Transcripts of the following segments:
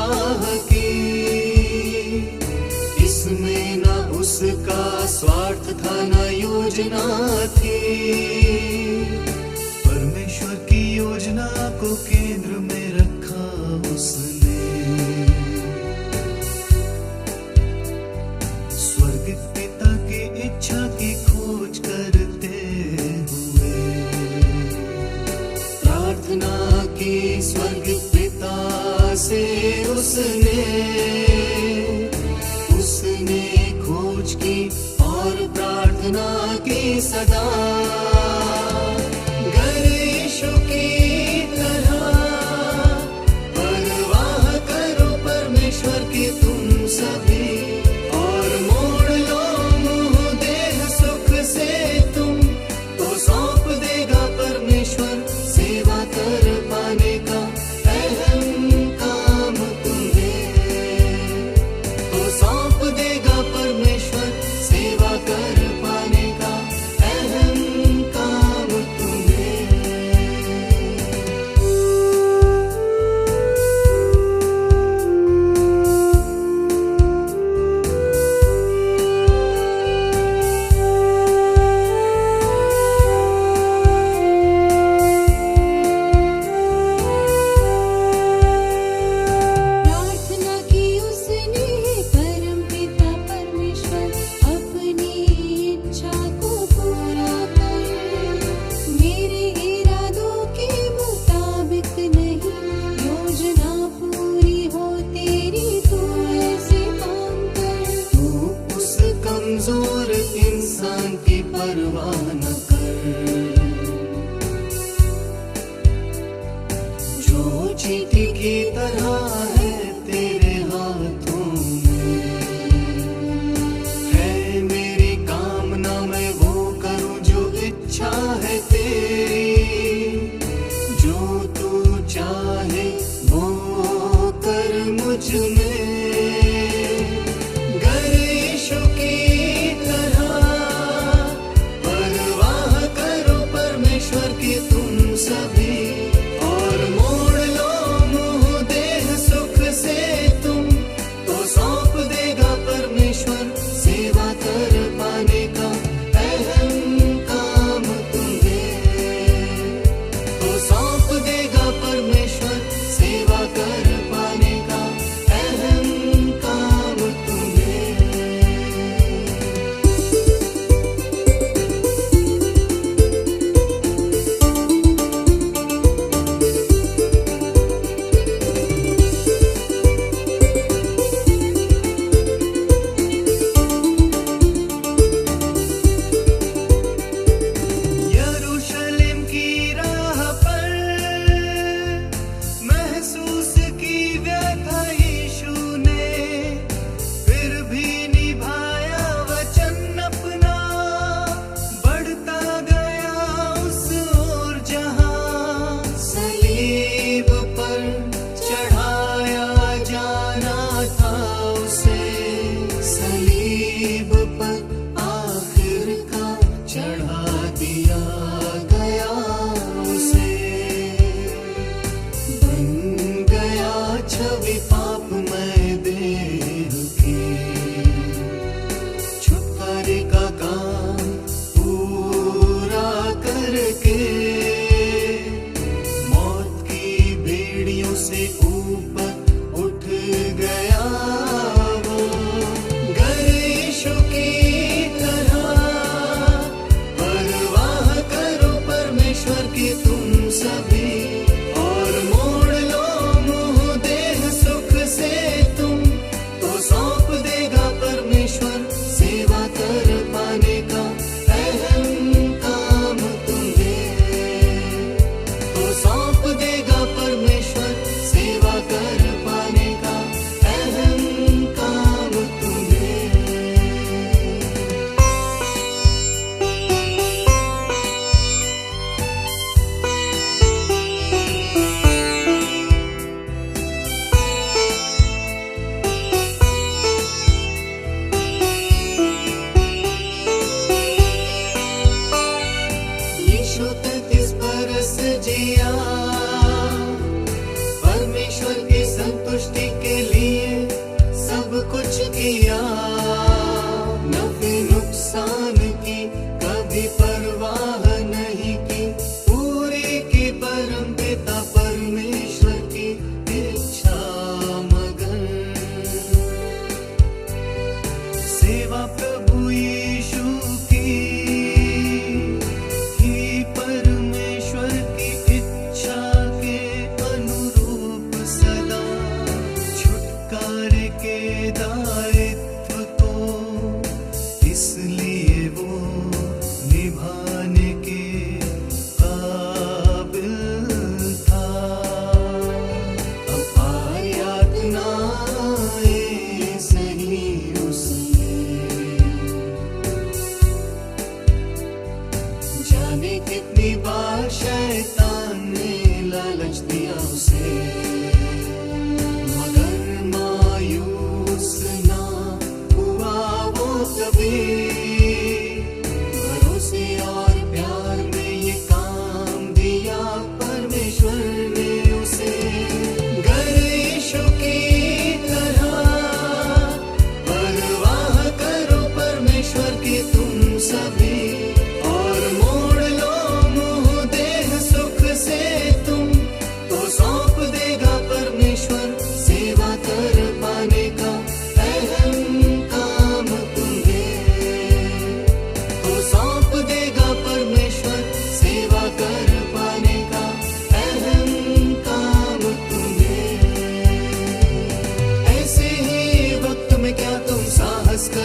परवाह की। इसमें न उसका स्वार्थ था न योजना थी। परमेश्वर की योजना को केंद्र में रखा उसने। स्वर्ग पिता की इच्छा की खोज करते हुए प्रार्थना की स्वर्ग पिता से उसने खोज की और प्रार्थना की सदा। गर यीशु की तरह परवाह करो परमेश्वर की तुम सभी, और मोड़ लो मुँह देह सुख से तुम, तो सौंप देगा परमेश्वर सेवा कर पाने का अहम काम तुम्हें। तो सौंप देगा परमेश्वर सेवा कर पाने का अहम काम तुम्हें। प्रार्थना की उसने परमपिता परमेश्वर अपनी इच्छा को पूरा कर। मेरे इरादों के मुताबिक नहीं, योजना पूरी हो तेरी तू ऐसे काम कर। तू उस कमजोर इंसान की परवाह न कर, जो चींटी की तरह है तेरे हाथों में। है मेरी कामना मैं वो करूं जो इच्छा है तेरी, जो तू चाहे वो कर मुझ में। गर यीशु की तरह परवाह करो परमेश्वर की तुम सभी, और मोड़ लो मुँह देह सुख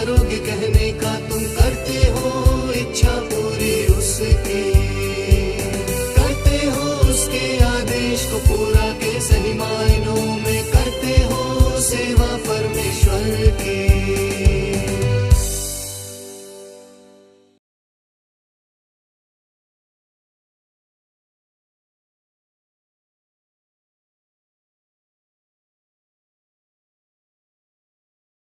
करोगे कहने